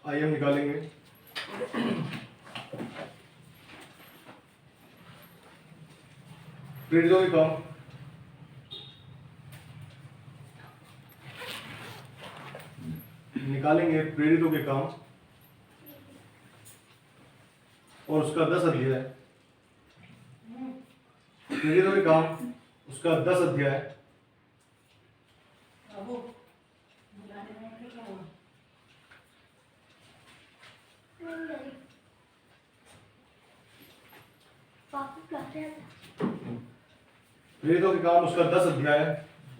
आइए हम निकालेंगे। प्रेरितों के काम। निकालेंगे प्रेरितों के काम और उसका 10 अध्याय। प्रेरितों के काम उसका 10 अध्याय। प्रेरितों के काम उसका 10 अध्याय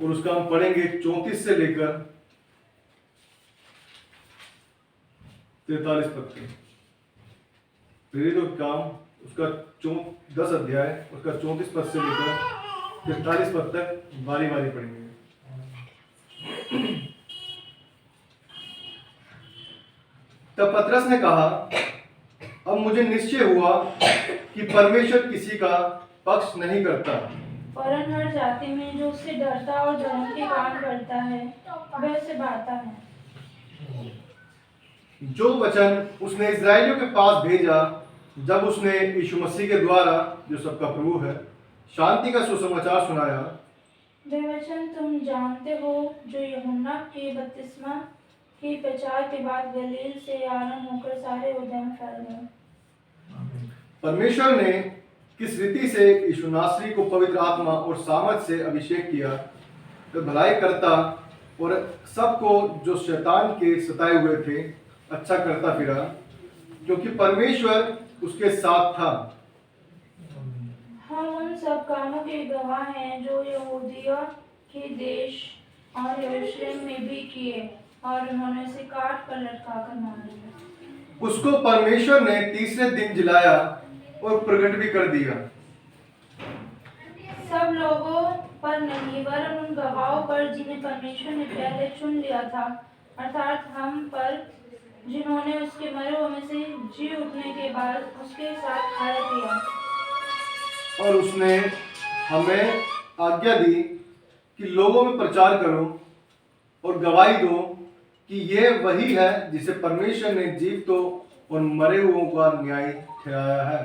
और उसका हम पढ़ेंगे 34 से लेकर 43 पद तक। प्रेरितों के काम उसका 10 अध्याय उसका 34 पद से लेकर 43 पद तक बारी बारी पढ़ेंगे। तब पतरस ने कहा, अब मुझे निश्चय हुआ कि परमेश्वर किसी का पक्ष नहीं करता, वरन हर जाति में जो उससे डरता और धर्म के काम करता है वह उसे बांधता है। जो वचन उसने इस्राएलियों के पास भेजा जब उसने यीशु मसीह के द्वारा, जो सबका प्रभु है, शांति का सुसमाचार सुनाया। वे वचन तुम जानते हो जो यूहन्ना के बपतिस्मा की प्रचार के बाद गलील से आरंभ होकर सारे यहूदिया में फैल गए। परमेश्वर ने किस रीति से यीशु नासरी को पवित्र आत्मा और सामर्थ से अभिषेक किया, तो भलाई करता और सबको जो शैतान के सताए हुए थे अच्छा करता फिरा, क्योंकि परमेश्वर उसके साथ था। हम उन सब कामों के गवाह हैं जो यहूदिया के देश और यरूशलेम में भी किए और उन्होंने उसे काट कर लटका कर मार दिया। उसको परमेश्वर ने तीसरे दिन जिलाया और प्रकट भी कर दिया। सब लोगों पर नहीं वरन उन गवाहों पर जिन्हें परमेश्वर ने पहले चुन लिया था, अर्थात हम पर, जिन्होंने उसके मरे हुए में से जी उठने के बाद उसके साथ खाया पिया। और उसने हमें आज्ञा दी कि लोगों में प्रचार करो और गवाही दो कि ये वही है जिसे परमेश्वर ने जीवितों और मरे हुओं का न्याय ठहराया है।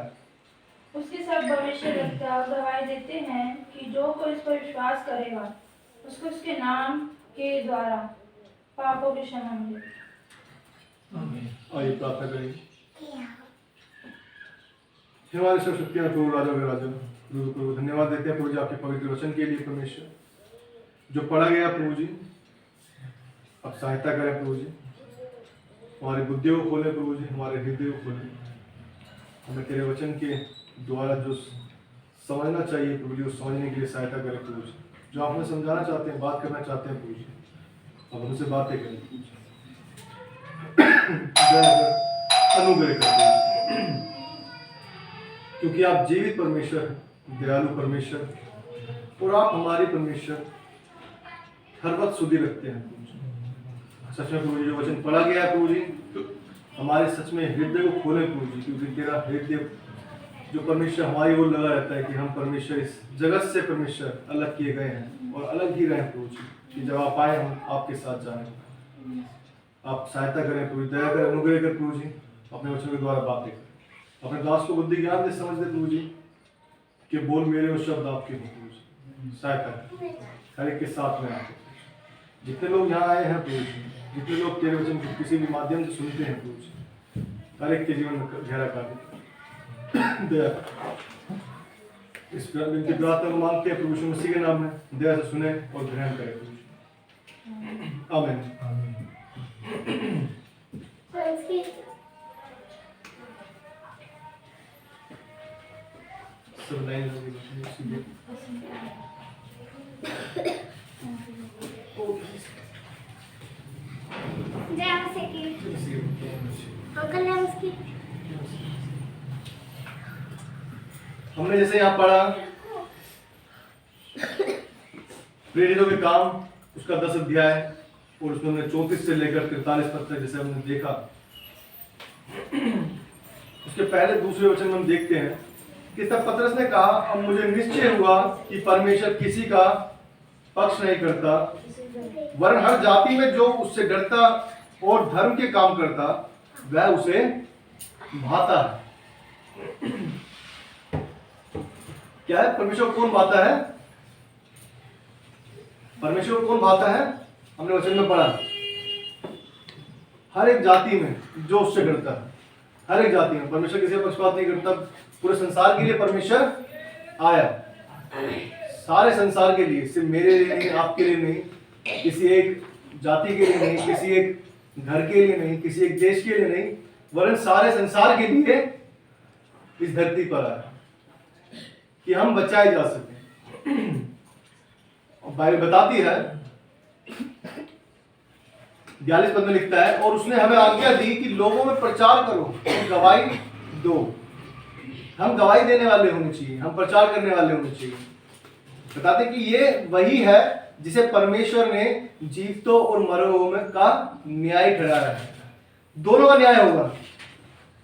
उसके सब भविष्यद्वक्ता गवाही देते हैं कि जो कोई इस पर विश्वास करेगा उसको उसके नाम के द्वारा पापों की क्षमा मिलेगी। आइए प्रार्थना करेंगे। हमारे सब शक्तियां प्रभु, राजा के राजा, प्रभु धन्यवाद देते हैं प्रभु जी आपके पवित्र वचन के लिए। परमेश्वर जो पढ़ा गया प्रभु जी, अब सहायता करें प्रभु जी, हमारी बुद्धियों को खोले प्रभु जी, हमारे हृदय को खोले, हमें तेरे वचन के द्वारा जो समझना चाहिए प्रभु जी, उस समझने के लिए सहायता करें प्रभु जी। जो आप हमें समझाना चाहते हैं, बात करना चाहते हैं प्रभु जी, अब हमसे बातें करें प्रभु जी, अनुग्रह करें, क्योंकि आप जीवित परमेश्वर, दयालु परमेश्वर और आप हमारे परमेश्वर हर वक्त सुधि रखते हैं प्रभु जी। सच में प्रभु जी जो वचन पढ़ा गया है प्रभु जी, हमारे सच में हृदय को खोले प्रभु जी, क्योंकि तेरा हृदय जो परमेश्वर हमारी ओर लगा रहता है कि हम परमेश्वर इस जगत से परमेश्वर अलग किए गए हैं और अलग ही रहें प्रभु जी, कि जब आप आए हम आपके साथ जाएं। आप सहायता करें प्रभु, दया करें, अनुग्रह कर प्रभु जी, अपने वचन के द्वारा बातें करें, अपने दास को बुद्धि ज्ञान दे, समझ दे प्रभु जी, कि बोल मेरे और शब्द आपके हो प्रभु जी। सहायता हर एक के साथ में आपके, जितने लोग यहाँ आए हैं प्रभु जी, जितने लोग तेरे वचन को किसी भी माध्यम से सुनते हैं प्रभु जी, हर एक के जीवन में गहरा कार्य दया। इस विनती प्रार्थना को मांगते हैं प्रभु यीशु मसीह के नाम में, दया से सुने और ग्रहण करें प्रभु जी। आमीन। सब लाइन लगी हमने जैसे यहाँ पढ़ा प्रेरितों के काम उसका 10 अध्याय और उसमें हमने 34 से लेकर 43 पद तक जैसे हमने देखा। उसके पहले दूसरे वचन में हम देखते हैं कि तब पतरस ने कहा, अब मुझे निश्चय हुआ कि परमेश्वर किसी का पक्ष नहीं करता, वरन हर जाति में जो उससे डरता और धर्म के काम करता वह उसे भाता है। क्या है? परमेश्वर को कौन भाता है? परमेश्वर को कौन भाता है? हमने वचन में पढ़ा, हर एक जाति में जो उससे डरता है, हर एक जाति में। परमेश्वर किसी का पक्षपात नहीं करता। पूरे संसार के लिए परमेश्वर आया, सारे संसार के लिए, सिर्फ मेरे लिए नहीं, आपके लिए नहीं, किसी एक जाति के लिए नहीं, किसी एक घर के लिए नहीं, किसी एक देश के लिए नहीं, वरन सारे संसार के लिए इस धरती पर आया कि हम बचाए जा सके। और बाइबल बताती है, 42 पद में लिखता है, और उसने हमें आज्ञा दी कि लोगों में प्रचार करो, गवाही दो। हम गवाही देने वाले होने चाहिए, हम प्रचार करने वाले होने चाहिए। बताते कि ये वही है जिसे परमेश्वर ने जीवितों और मरे हुए का न्याय ठहराया है। दोनों का न्याय होगा,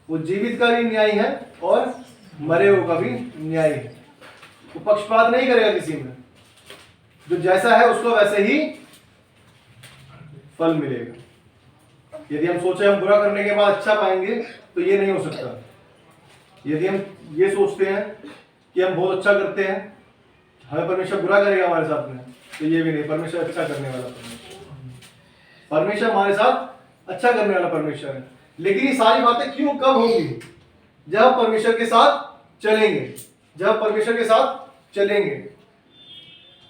वो जीवित का भी न्याय है और मरे हुए का भी न्याय है। वो पक्षपात नहीं करेगा किसी में, जो जैसा है उसको वैसे ही फल मिलेगा। यदि हम सोचे हम बुरा करने के बाद अच्छा पाएंगे तो ये नहीं हो सकता। यदि हम ये सोचते हैं कि हम बहुत अच्छा करते हैं, हमें परमेश्वर बुरा करेगा हमारे साथ में, तो ये भी नहीं। परमेश्वर अच्छा करने वाला परमेश्वर हमारे साथ अच्छा करने वाला परमेश्वर है। लेकिन ये सारी बातें क्यों कब होंगी? जब हम परमेश्वर के साथ चलेंगे, जब परमेश्वर के साथ चलेंगे।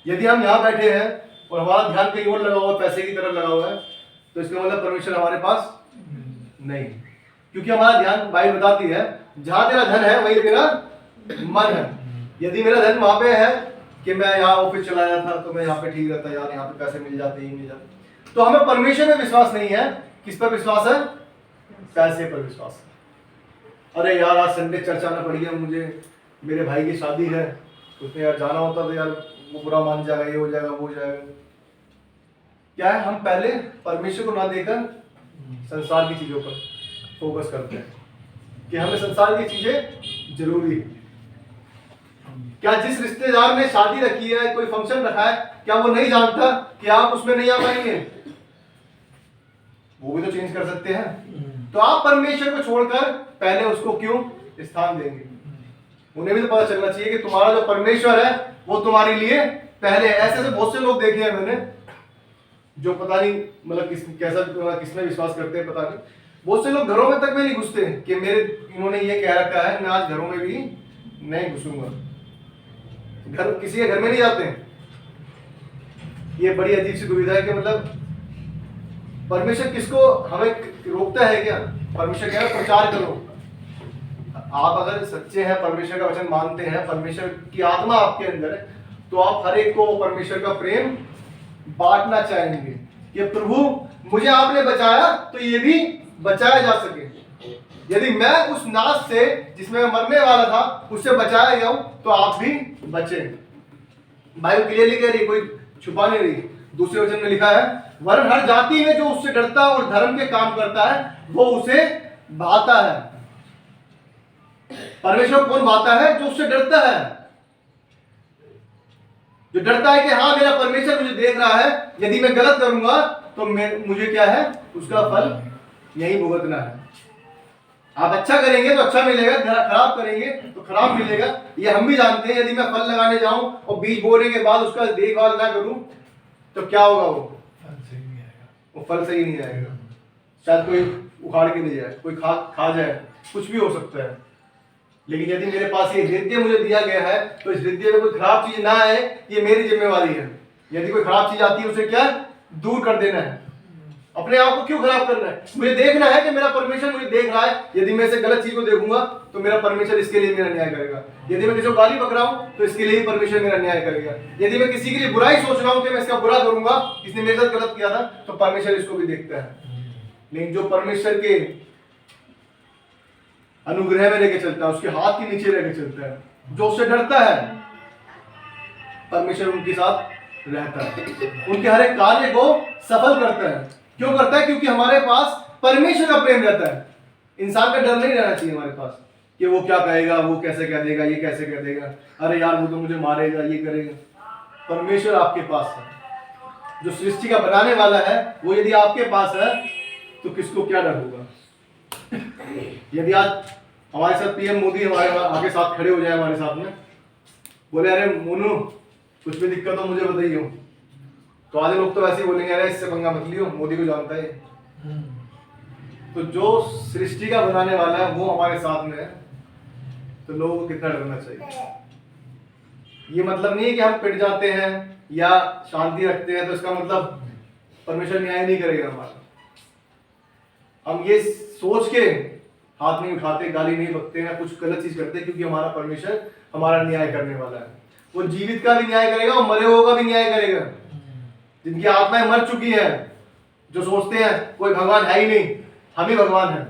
यदि हम यहाँ बैठे हैं और हमारा ध्यान कहीं और लगा हुआ है, पैसे की तरफ लगा हुआ है, तो इसका मतलब परमेश्वर हमारे पास नहीं। क्योंकि हमारा ध्यान, बाइबल बताती है, जहां तेरा धन है वही तेरा मन है। यदि मेरा धन वहां पे है कि मैं यहाँ ऑफिस चलाया था तो मैं यहाँ पे ठीक रहता, यार यहाँ पे पैसे मिल जाते, ही मिल जाते, तो हमें परमेश्वर में विश्वास नहीं है। किस पर विश्वास है? पैसे पर विश्वास है। अरे यार आज संडे चर्च आना पड़ गया मुझे, मेरे भाई की शादी है, उसने यार जाना होता तो यार वो बुरा मान जाएगा, ये हो जाएगा, वो हो जाएगा। क्या है? हम पहले परमेश्वर को ना देकर संसार की चीजों पर फोकस करते हैं कि हमें संसार की चीजें जरूरी है। क्या जिस रिश्तेदार ने शादी रखी है, कोई फंक्शन रखा है, क्या वो नहीं जानता कि आप उसमें नहीं आ पाएंगे? वो भी तो चेंज कर सकते हैं। तो आप परमेश्वर को छोड़कर पहले उसको क्यों स्थान देंगे? उन्हें भी तो पता चलना चाहिए कि तुम्हारा जो परमेश्वर है वो तुम्हारे लिए पहले है। ऐसे बहुत से लोग देखे हैं मैंने, जो पता नहीं मतलब किसमें विश्वास करते हैं पता नहीं। बहुत से लोग घरों में तक में नहीं घुसते कि मेरे इन्होंने ये कह रखा है, मैं आज घरों में भी नहीं घुसूंगा। घर किसी के घर में नहीं जाते। ये बड़ी अजीब सी दुविधा है कि मतलब परमेश्वर किसको हमें रोकता है क्या? परमेश्वर कह रहा है प्रचार करो। आप अगर सच्चे हैं, परमेश्वर का वचन मानते हैं, परमेश्वर की आत्मा आपके अंदर है, तो आप हर एक को परमेश्वर का प्रेम बांटना चाहेंगे कि प्रभु मुझे आपने बचाया तो ये भी बचाया जा सके। यदि मैं उस नाश से जिसमें मैं मरने वाला था उससे बचाया गया हूं तो आप भी बचे। बाइबल क्लियरली कह रही, कोई छुपा नहीं रही। दूसरे वचन में लिखा है, वरन हर जाति में जो उससे डरता है और धर्म के काम करता है वो उसे भाता है। परमेश्वर कौन भाता है? जो उससे डरता है, जो डरता है कि हाँ मेरा परमेश्वर मुझे देख रहा है, यदि मैं गलत करूंगा तो मुझे क्या है उसका फल यही भुगतना है। आप अच्छा करेंगे तो अच्छा मिलेगा, खराब करेंगे तो खराब मिलेगा। ये हम भी जानते हैं। यदि मैं फल लगाने जाऊं और बीज बोने के बाद उसका देखभाल ना करूं तो क्या होगा? वो फल सही नहीं आएगा। शायद कोई उखाड़ के ले जाए, कोई खा जाए, कुछ भी हो सकता है। लेकिन यदि मेरे पास ये हृदय मुझे दिया गया है तो इस हृदय में कोई खराब चीज ना आए, ये मेरी जिम्मेवारी है। यदि कोई खराब चीज आती है उसे क्या दूर कर देना है। अपने आप को क्यों खराब करना है? मुझे देखना है कि मेरा परमेश्वर मुझे देख रहा है। यदि मैं इसे गलत चीज को देखूंगा तो मेरा परमेश्वर इसके लिए मेरा न्याय करेगा। यदि मैं किसी को गाली बक रहा हूं तो इसके लिए परमेश्वर मेरा न्याय करेगा। यदि मैं किसी के लिए बुराई सोच रहा हूं कि मैं इसका बुरा करूंगा, इसने मेरे साथ गलत किया था, तो परमेश्वर इसको भी देखता है। लेकिन जो परमेश्वर के अनुग्रह में लेके चलता है, उसके हाथ के नीचे लेके चलता है, जो उससे डरता है, परमेश्वर उनके साथ रहता है, उनके हर एक कार्य को सफल करता है। क्यों करता है? क्योंकि हमारे पास परमेश्वर का प्रेम रहता है। इंसान का डर नहीं रहना चाहिए हमारे पास कि वो क्या कहेगा, वो कैसे कह देगा, ये कैसे कह देगा, अरे यार वो तो मुझे मारेगा, ये करेगा। परमेश्वर आपके पास है, जो सृष्टि का बनाने वाला है, वो यदि आपके पास है तो किसको क्या डर होगा? यदि आज हमारे साथ पीएम मोदी हमारे आगे साथ खड़े हो जाए हमारे साथ में, बोले अरे मोनू कुछ भी दिक्कत हो मुझे बताइए, तो आधे लोग तो वैसे ही बोलेंगे अरे इससे पंगा मत लियो, मोदी को जानता है। तो जो सृष्टि का बनाने वाला है वो हमारे साथ में है, तो लोगों को कितना डरना चाहिए। ये मतलब नहीं है कि हम पिट जाते हैं या शांति रखते हैं तो इसका मतलब परमेश्वर न्याय नहीं करेगा हमारा। हम ये सोच के हाथ नहीं उठाते, गाली नहीं बकते हैं, कुछ गलत चीज करते, क्योंकि हमारा परमेश्वर हमारा न्याय करने वाला है। वो जीवित का भी न्याय करेगा और मरे हुए का भी न्याय करेगा। जिनकी आत्माएं मर चुकी हैं, जो सोचते हैं कोई भगवान है ही नहीं, हम ही भगवान हैं,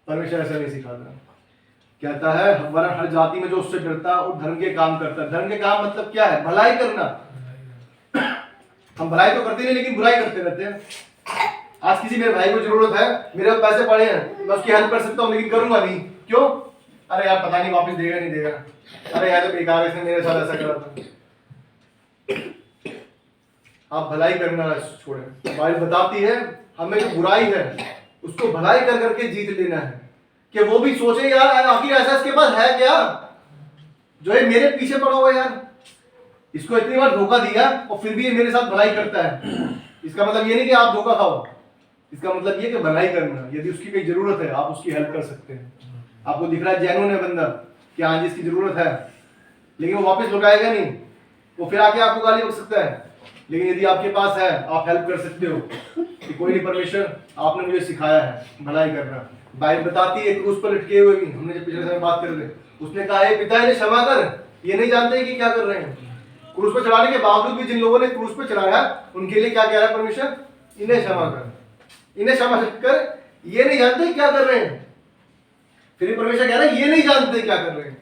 परमेश्वर ऐसा नहीं सिखाता। कहता है वरन हर जाति में जो उससे डरता है और धर्म के काम करता है। धर्म के काम मतलब क्या है? भलाई करना। हम भलाई तो करते नहीं लेकिन बुराई करते रहते हैं। आज किसी मेरे भाई को जरूरत है, मेरे पास पैसे पड़े हैं, मैं उसकी हेल्प कर सकता हूँ लेकिन करूंगा नहीं। क्यों? अरे यार पता नहीं वापस देगा नहीं देगा, अरे यार तो बेकार है, इसने मेरे साथ ऐसा करा था। आप भलाई करना छोड़ें। बाइबल बताती है हमें जो बुराई है उसको भलाई कर करके जीत लेना है, कि वो भी सोचे यार आखिर ऐसा इसके पास है क्या जो ये मेरे पीछे पड़ा हुआ है, यार इसको इतनी बार धोखा दिया और फिर भी ये मेरे साथ भलाई करता है। इसका मतलब ये नहीं कि आप धोखा खाओ, इसका मतलब ये कि भलाई करना। यदि उसकी कोई जरूरत है आप उसकी हेल्प कर सकते हैं। आपको दिख रहा है जेन्युइन है बंदा कि हाँ जिसकी जरूरत है, लेकिन वो वापस लौटाएगा नहीं, वो फिर आके आपको गाली बक सकता है। लेकिन यदि आपके पास है आप हेल्प कर सकते हो कि कोई नहीं परमेश्वर आपने मुझे सिखाया है भलाई करना। बाइबल बताती है क्रूस पर लटके हुए भी, हमने जब पिछले समय बात कर रहे, उसने कहा है पिता इन्हें क्षमा कर, ये नहीं जानते कि क्या कर रहे हैं। क्रूस पर चढ़ाने के बावजूद भी जिन लोगों ने क्रूस पर चढ़ाया उनके लिए क्या कह रहा है परमेश्वर? इन्हें क्षमा कर, इन्हें क्षमा कर, ये नहीं जानते क्या कर रहे हैं। फिर परमेश्वर कह रहा है ये नहीं जानते क्या कर रहे हैं।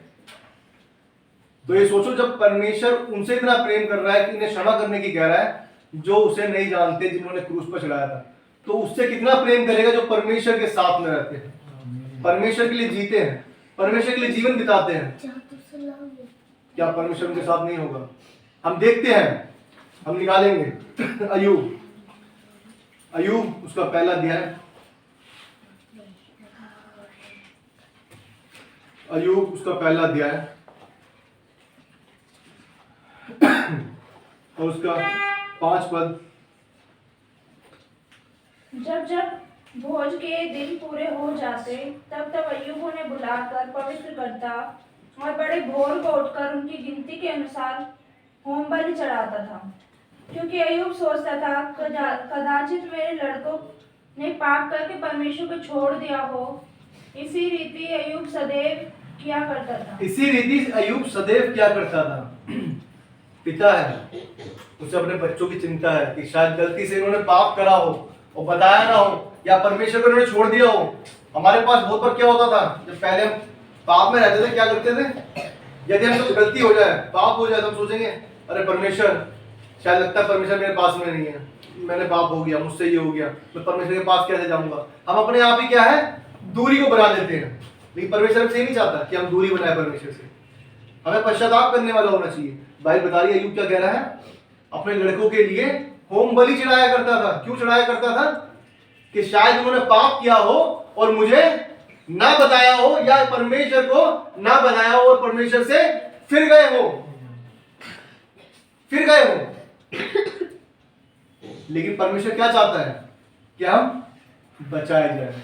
तो ये सोचो जब परमेश्वर उनसे इतना प्रेम कर रहा है कि इन्हें क्षमा करने की कह रहा है जो उसे नहीं जानते, जिन्होंने क्रूस पर चढ़ाया था, तो उससे कितना प्रेम करेगा जो परमेश्वर के साथ में रहते हैं, परमेश्वर के लिए जीते हैं, परमेश्वर के लिए जीवन बिताते हैं। क्या परमेश्वर उनके साथ नहीं होगा? हम देखते हैं, हम निकालेंगे अय्यूब उसका पहला अध्याय, अय्यूब उसका पहला अध्याय और उसका 5 पद। जब जब भोज के दिन पूरे हो जाते तब तब अय्यूब उन्हें बुलाकर पवित्र करता और बड़े भोर को उठकर उनकी गिनती के अनुसार होम बलि चढ़ाता था, क्योंकि अय्यूब सोचता था कदाचित मेरे लड़कों ने पाप करके परमेश्वर को छोड़ दिया हो। इसी रीति अय्यूब सदैव क्या करता था। इसी रीति अय्यूब सदैव क्या करता था। पिता है, उसे अपने बच्चों की चिंता है कि शायद गलती से इन्होंने पाप करा हो और बताया ना हो, या परमेश्वर को इन्होंने छोड़ दिया हो। हमारे पास बहुत बार क्या होता था, जब पहले हम पाप में रहते थे क्या करते थे, यदि हमसे गलती हो जाए, पाप हो जाए, तो हम सोचेंगे अरे परमेश्वर, शायद लगता है परमेश्वर मेरे पास में नहीं है, मैंने पाप हो गया, मुझसे ये हो गया, मैं परमेश्वर के पास कैसे जाऊंगा। हम अपने आप ही क्या है, दूरी को बना देते हैं। लेकिन परमेश्वर हमसे नहीं चाहता कि हम दूरी बनाए परमेश्वर से, हमें पश्चाताप करने वाला होना चाहिए। बाइबल बता रही है अय्यूब क्या कह रहा है, अपने लड़कों के लिए होम बलि चढ़ाया करता था। क्यों चढ़ाया करता था? कि शायद उन्होंने पाप किया हो और मुझे ना बताया हो, या परमेश्वर को ना बताया हो और परमेश्वर से फिर गए हो। लेकिन परमेश्वर क्या चाहता है कि हम बचाए जाए,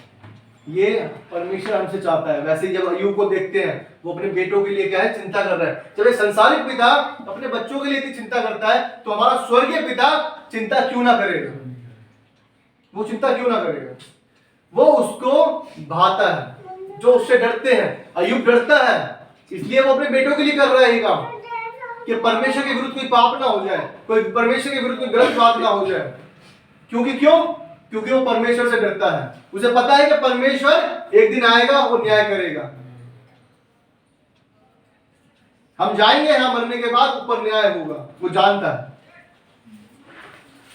ये परमेश्वर हमसे चाहता है। वैसे ही जब अय्यूब को देखते हैं, वो अपने बेटों के लिए क्या है, चिंता कर रहा है। जब एक संसारिक पिता अपने बच्चों के लिए इतनी चिंता करता है, तो हमारा स्वर्गीय पिता चिंता क्यों ना करेगा? वो चिंता क्यों ना करेगा? वो उसको भाता है, जो उससे डरते हैं। अय्यूब डरता है, इसलिए वो अपने बेटों के लिए कर रहा है ये काम, कि परमेश्वर के विरुद्ध कोई पाप ना हो जाए, कोई परमेश्वर के विरुद्ध कोई गलत बात ना हो जाए। क्योंकि वो परमेश्वर से डरता है। उसे पता है कि परमेश्वर एक दिन आएगा और न्याय करेगा। हम जाएंगे यहां मरने के बाद, ऊपर न्याय होगा, वो जानता है।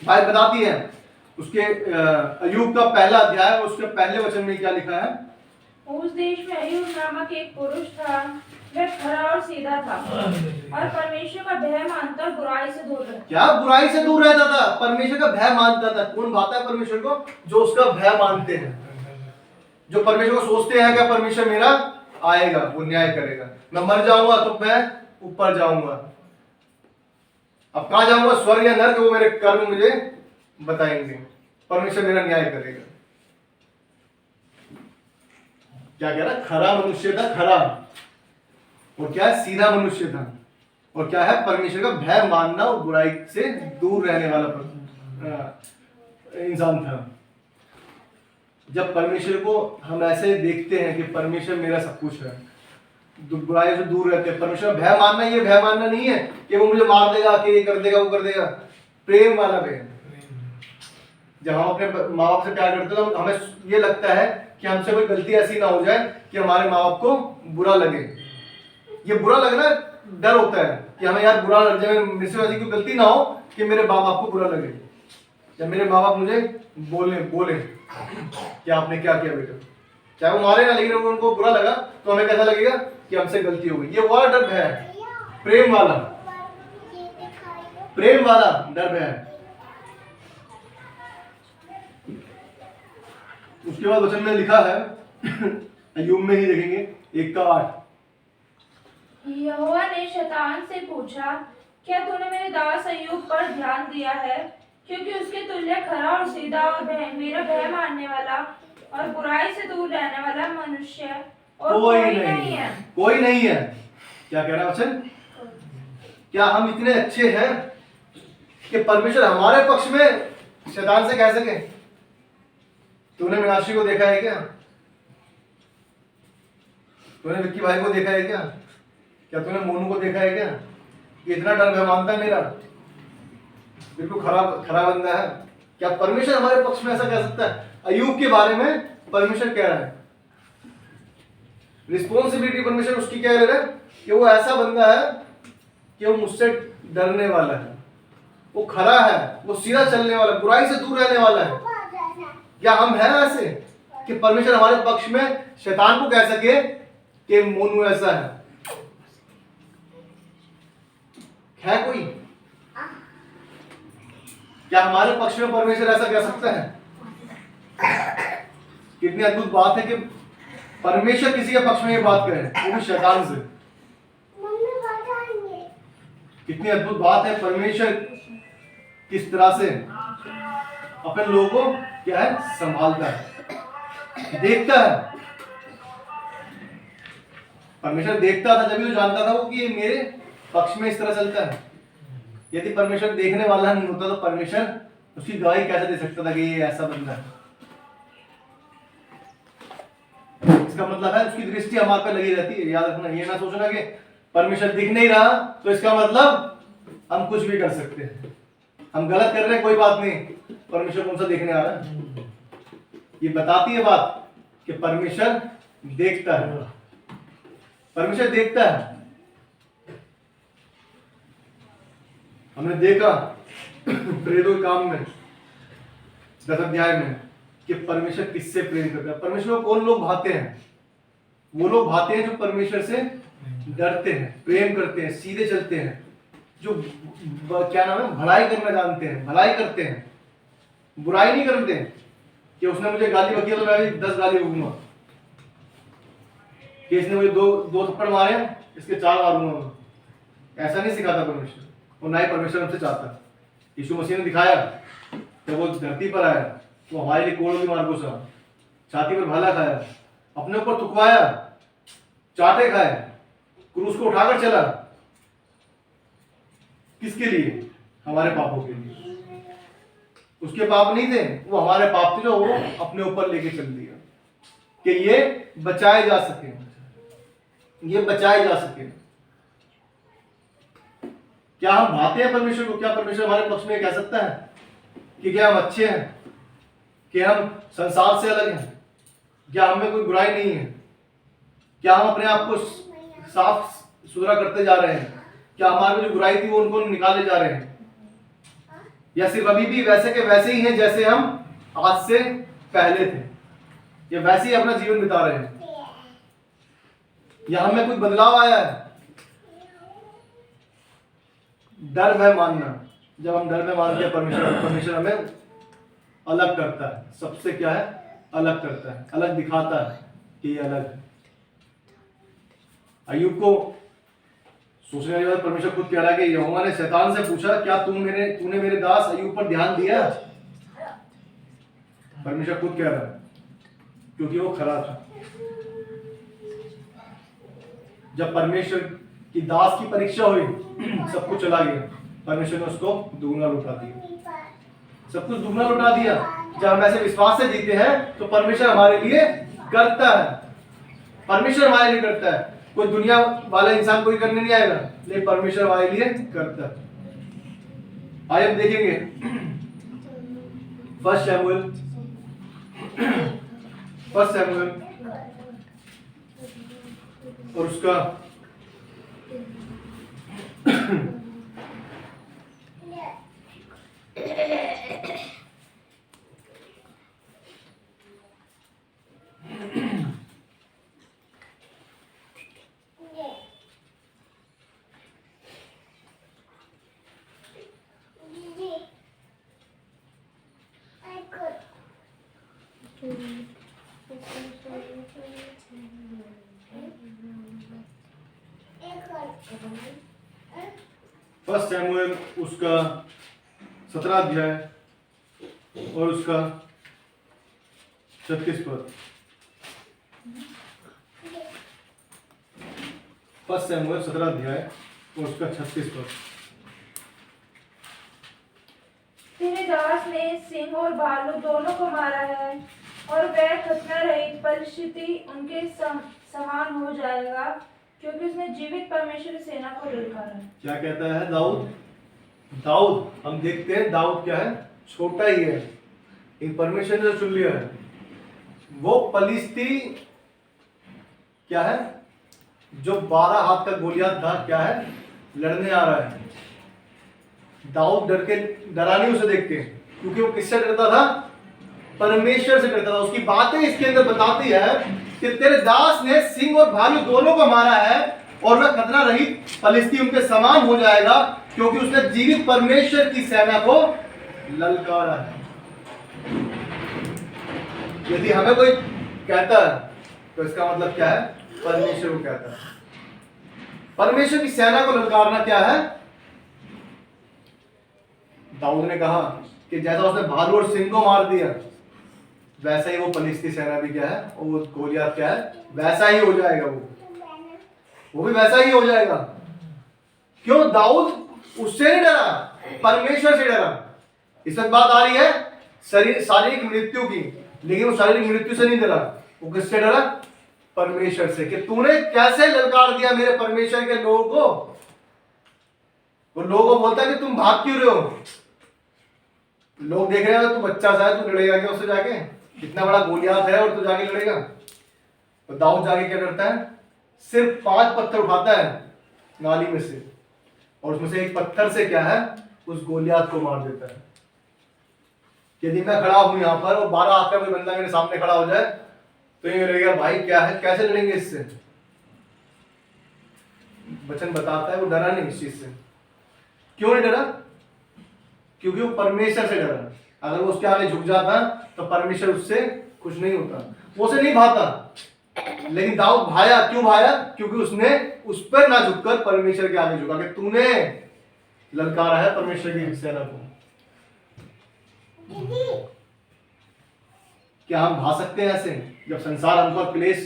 बाइबल बताती है उसके अय्यूब का पहला अध्याय और उसके पहले वचन में क्या लिखा है। उस देश में अय्यूब नामक एक पुरुष था, वह खरा और सीधा था और परमेश्वर का भय मानता और बुराई से दूर रहता। क्या बुराई से दूर रहता था? परमेश्वर का भय मानता था। कौन भाता है परमेश्वर को? जो उसका भय मानते हैं। जो परमेश्वर को सोचते हैं कि परमेश्वर मेरा आएगा, वो न्याय करेगा। मैं मर जाऊंगा तो मैं ऊपर जाऊंगा, अब कहां जाऊंगा, स्वर्ग या नरक, वो मेरे कर्म मुझे बताएंगे। परमेश्वर मेरा न्याय करेगा। क्या कह रहा, खरा मनुष्य था, खरा, और क्या है, सीधा मनुष्य था, और क्या है, परमेश्वर का भय मानना और बुराई से दूर रहने वाला इंसान था। जब परमेश्वर को हम ऐसे देखते हैं कि परमेश्वर मेरा सब कुछ है, बुराई से दूर रहते हैं। परमेश्वर भय मानना, ये भय मानना नहीं है कि वो मुझे मार देगा, कि ये कर देगा, वो कर देगा। प्रेम वाला भय। जब हम अपने माँ बाप से प्यार करते हैं तो हमें ये लगता है कि हमसे कोई गलती ऐसी ना हो जाए कि हमारे माँ बाप को बुरा लगे। ये बुरा लगना डर होता है कि हमें यार बुरा लग जाए, मेरे से ऐसी कोई गलती ना हो कि मेरे माँ बाप को बुरा लगे, या मेरे माँ बाप मुझे बोले कि आपने क्या किया बेटा, चाहे वो मारे ना, लेकिन उनको बुरा लगा तो हमें कैसा लगेगा कि हमसे गलती हो गई। ये वो डर है, प्रेम वाला डर है। उसके बाद वचन में लिखा है, अय्यूब में ही देखेंगे 1:8, यहोवा ने शैतान से पूछा, क्या तूने मेरे दास अय्यूब पर ध्यान दिया है, क्योंकि उसके तुल्य खरा और सीधा और मेरा भय मानने वाला और बुराई से दूर रहने वाला मनुष्य और कोई नहीं है। कोई नहीं है। क्या कह रहा वचन, क्या हम इतने अच्छे हैं कि परमेश्वर हमारे पक्ष में शैतान से कह सके। तूने मीनाक्षी को देखा है क्या, तूने विक्की भाई को देखा है क्या तूने मोनू को देखा है क्या, कि इतना डर भय मानता है मेरा, बिल्कुल खरा बंदा है। क्या परमेश्वर हमारे पक्ष में ऐसा कह सकता है? अय्यूब के बारे में परमेश्वर कह रहा है, रिस्पॉन्सिबिलिटी परमेश्वर उसकी क्या ले रहा है कि वो ऐसा बंदा है कि वो मुझसे डरने वाला है, वो खरा है, वो सीधा चलने वाला, बुराई से दूर रहने वाला है। क्या हम हैं ऐसे कि परमेश्वर हमारे पक्ष में शैतान को कह सके कि मोनू ऐसा है कोई? क्या हमारे पक्ष में परमेश्वर ऐसा कह सकता है? कितनी अद्भुत बात है कि परमेश्वर किसी के पक्ष में ये बात करे, वो भी शैतान से। कितनी अद्भुत बात है, परमेश्वर किस तरह से अपने लोगों को क्या है, संभालता है, देखता है। परमेश्वर देखता था, जब भी तो जानता था वो कि ये मेरे पक्ष में इस तरह चलता है। यदि परमेश्वर देखने वाला नहीं होता तो परमेश्वर उसकी गवाही कैसे दे सकता था कि ये ऐसा बंदा है? इसका मतलब है उसकी दृष्टि हमारे पे लगी रहती है। याद रखना, ये ना सोचना कि परमेश्वर दिख नहीं रहा तो इसका मतलब हम कुछ भी कर सकते हैं, हम गलत कर रहे हैं, कोई बात नहीं, परमेश्वर कौन सा देखने आ रहा है। ये बताती है बात कि परमेश्वर देखता है, परमेश्वर देखता है। हमने देखा प्रेरितों के काम में 10 अध्याय में कि परमेश्वर किससे प्रेम करता है। परमेश्वर को कौन लोग भाते हैं? वो लोग भाते हैं जो परमेश्वर से डरते हैं, प्रेम करते हैं, सीधे चलते हैं, जो क्या नाम है, भलाई करना जानते हैं, भलाई करते हैं, बुराई नहीं करते कि उसने मुझे गाली बकी तो मैं भी 10 गाली बकूंगा, कि इसने मुझे दो थप्पड़ मारे इसके 4 मारूंगा। ऐसा नहीं सिखाता परमेश्वर, और ना ही परमेश्वर हमसे चाहता। यीशु मसीह ने दिखाया जब वो धरती पर आया तो हमारे लिए कोड़ों की मार घुसा, छाती पर भाला खाया, अपने ऊपर थुकवाया, चाटे खाए, क्रूस को उठाकर चला। किसके लिए? हमारे पापों के लिए। उसके पाप नहीं थे, वो हमारे पाप थे जो वो अपने ऊपर लेके चल दिया कि ये बचाए जा सके, ये बचाए जा सके। क्या हम भाते हैं परमेश्वर को? क्या परमेश्वर हमारे पक्ष में कह सकता है कि क्या हम अच्छे हैं, कि हम संसार से अलग हैं, क्या हमें कोई बुराई नहीं है, क्या हम अपने आप को साफ सुथरा करते जा रहे हैं, क्या हमारे में जो बुराई थी वो उनको निकाले जा रहे हैं, या सिर्फ अभी भी वैसे के वैसे ही हैं जैसे हम आज से पहले थे, या वैसे ही अपना जीवन बिता रहे हैं, या हमें कुछ बदलाव आया है? डर भय मानना, जब हम डर भय मानते हैं परमेश्वर हमें अलग करता है सबसे, क्या है, अलग करता है, अलग दिखाता है कि ये अलग है। अय्यूब को सोचने वाली बात, परमेश्वर खुद कह रहा है कि यहोवा ने शैतान से पूछा, क्या तूने मेरे दास अय्यूब पर ध्यान दिया? परमेश्वर खुद कह रहा है, क्योंकि वो खरा था। जब परमेश्वर की दास की परीक्षा हुई, सब कुछ चला गया, परमेश्वर ने उसको दुगना लौटा दिया, सब कुछ दुगना लौटा दिया। जब हम ऐसे विश्वास से जीते हैं तो परमेश्वर हमारे लिए करता है, परमेश्वर हमारे लिए करता है। कोई दुनिया वाला इंसान कोई करने नहीं आएगा, लेकिन परमेश्वर हमारे लिए करता है। आइए हम देखेंगे फर्स्ट शमूएल और उसका फर्स्ट शमूएल उसका 17 अध्याय और उसका 36 पद। फर्स्ट शमूएल 17 अध्याय और उसका 36 पद। तेरे दास ने सिंह और भालू दोनों को मारा है, और वह खतना रहित परिस्थिति उनके समान हो जाएगा, क्योंकि उसने जीवित परमेश्वर की सेना को ललकारा। क्या कहता है दाऊद? हम देखते हैं दाऊद क्या है, छोटा ही है, इन परमेश्वर ने चुन लिया है। वो पलिस्ती क्या है, जो 12 हाथ का गोलियात था, क्या है, लड़ने आ रहा है। दाऊद डरा नहीं उसे देख के, क्योंकि वो किससे डरता था? परमेश्वर से डरता था। उसकी बातें इसके अंदर बताती है कि तेरे दास ने सिंह और भालू दोनों को मारा है, और वह खतरा रहित फलिस्ती उनके समान हो जाएगा, क्योंकि उसने जीवित परमेश्वर की सेना को ललकारा है। यदि हमें कोई कहता है तो इसका मतलब क्या है? परमेश्वर को कहता है। परमेश्वर की सेना को ललकारना क्या है? दाऊद ने कहा कि जैसा उसने भालू और सिंह को मार दिया, वैसा ही वो फलिस्ती सेना भी क्या है, वो गोलियत क्या है, वैसा ही हो जाएगा। वो भी वैसा ही हो जाएगा। क्यों? दाऊद उससे नहीं डरा, परमेश्वर से डरा। इस वक्त बात आ रही है शारीरिक मृत्यु की, लेकिन वो शारीरिक मृत्यु से नहीं डरा। वो किससे डरा? परमेश्वर से, कि तूने कैसे ललकार दिया मेरे परमेश्वर के लोगों को। वो लोगों को बोलता है कि तुम भाग क्यों रहे हो? लोग देख रहे हैं तू बच्चा सा है, तू लड़ेगा क्या उससे जाके? इतना बड़ा गोलियात है और तू जाके लड़ेगा? तो दाऊद जाके क्या करता है? सिर्फ 5 पत्थर उठाता है नाली में से, और उसमें से एक पत्थर से क्या है, उस गोलियात को मार देता है। यदि मैं खड़ा हूं यहाँ पर और 12 हाथ का कोई बंदा मेरे सामने खड़ा हो जाए तो ये लगेगा भाई क्या है, कैसे लड़ेंगे इससे? वचन बताता है वो डरा नहीं इस चीज से। क्यों नहीं डरा? क्योंकि वो परमेश्वर से डरा। अगर वो उसके आगे झुक जाता तो परमेश्वर उससे खुश नहीं होता, वो उसे नहीं भाता। लेकिन दाऊद भाया। क्यों भाया? क्योंकि उसने उस पर ना झुककर परमेश्वर के आगे झुका कि तूने ललकारा है परमेश्वर की सेना को। क्या हम भा सकते हैं ऐसे? जब संसार हम पर क्लेश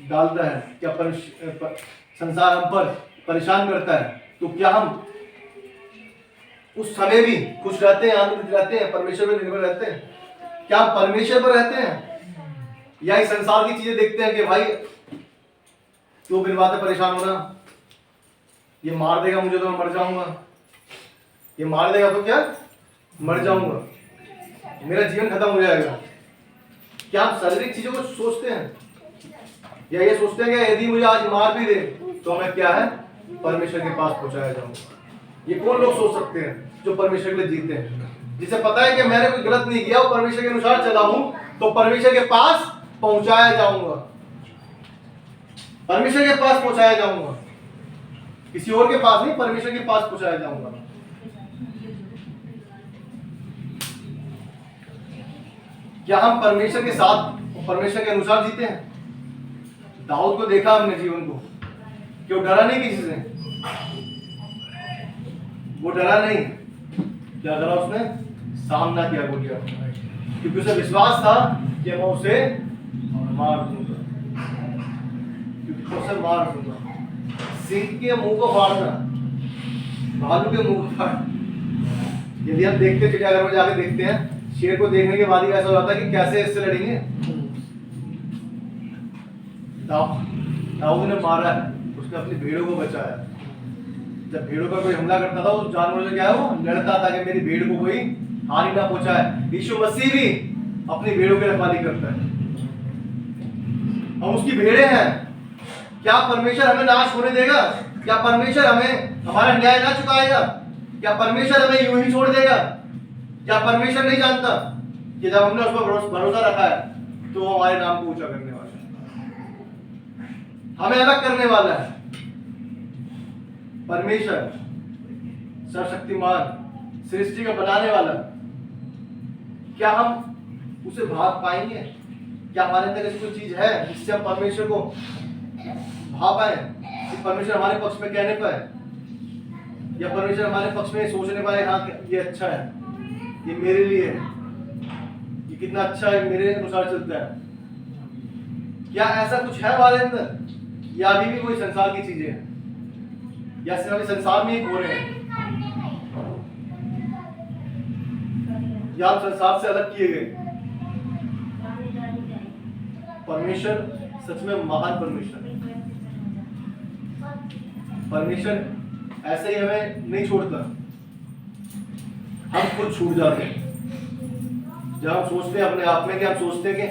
डालता है, क्या संसार हम पर परेशान करता है, तो क्या हम उस समय भी खुश रहते हैं, आनंदित रहते हैं, परमेश्वर पर निर्भर रहते हैं? क्या हम परमेश्वर पर रहते हैं, या इस संसार की चीजें देखते हैं कि भाई क्यों बिन बातें परेशान होना, ये मार देगा मुझे तो मैं मर जाऊंगा, ये मार देगा तो क्या मर जाऊंगा, मेरा जीवन खत्म हो जाएगा। क्या हम शारीरिक चीजों को सोचते हैं, या ये सोचते हैं कि यदि मुझे आज मार भी दे तो मैं क्या है, परमेश्वर के पास पहुंचाया जाऊंगा? ये कौन लोग सोच सकते हैं जो परमेश्वर के लिए जीते हैं, जिसे पता है कि मैंने कोई गलत नहीं किया और परमेश्वर के अनुसार चला हूं तो परमेश्वर के पास पहुंचाया जाऊंगा, परमेश्वर के पास पहुंचाया जाऊंगा, किसी और के पास नहीं, परमेश्वर के पास पहुंचाया जाऊंगा। क्या हम परमेश्वर के साथ परमेश्वर के अनुसार जीते हैं। दाऊद को देखा हमने जीवन को, कि वो डरा नहीं किसी से, वो डरा नहीं। क्या करा उसने? सामना किया गोलियत, क्योंकि उसे विश्वास था कि मैं उसे मार दूंगा, क्योंकि मैं उसे मार दूंगा। सिंह के मुंह को फाड़ना, भालू के मुंह को फाड़। यदि हम देखते चिड़ियाघर में जाके देखते हैं, शेर को देखने के बाद ही ऐसा हो जाता है कि कैसे इससे लड़ेंगे। दाऊद ने मारा है, उसने अपनी भेड़ों को बचाया। जब भेड़ों पर कोई हमला करता था, उस जानवर से क्या है, वो लड़ता था कि मेरी भेड़ को कोई हानि ना पहुंचाए। यीशु मसीह भी अपनी भेड़ों की रखवाली करता है। हम उसकी भेड़े हैं। क्या परमेश्वर हमें नाश होने देगा? क्या परमेश्वर हमें हमारा न्याय ना चुकाएगा? क्या परमेश्वर हमें यूं ही छोड़ देगा? क्या परमेश्वर नहीं जानता कि जब हमने उस पर भरोसा रखा है तो वो हमारे नाम को ऊंचा करने वाला है, हमें अलग करने वाला है। परमेश्वर सर्वशक्तिमान, सृष्टि का बनाने वाला, क्या हम उसे भाग पाएंगे? क्या हमारे अंदर ऐसी कोई चीज है जिससे हम परमेश्वर को भाग पाए, कि परमेश्वर हमारे पक्ष में कहने पाए, या परमेश्वर हमारे पक्ष में सोचने पाए, हाँ ये अच्छा है, ये मेरे लिए है, ये कितना अच्छा है, मेरे अनुसार चलता है। क्या ऐसा कुछ है हमारे अंदर, या अभी भी कोई संसार की चीजें हैं, या सिर्फ अभी संसार में ही खो रहे हैं, या हम संसार से अलग किए गए? परमेश्वर सच में महान परमेश्वर है। परमेश्वर ऐसे ही हमें नहीं छोड़ता, हम खुद छूट जाते हैं। जब हम सोचते हैं अपने आप में, कि हम सोचते हैं कि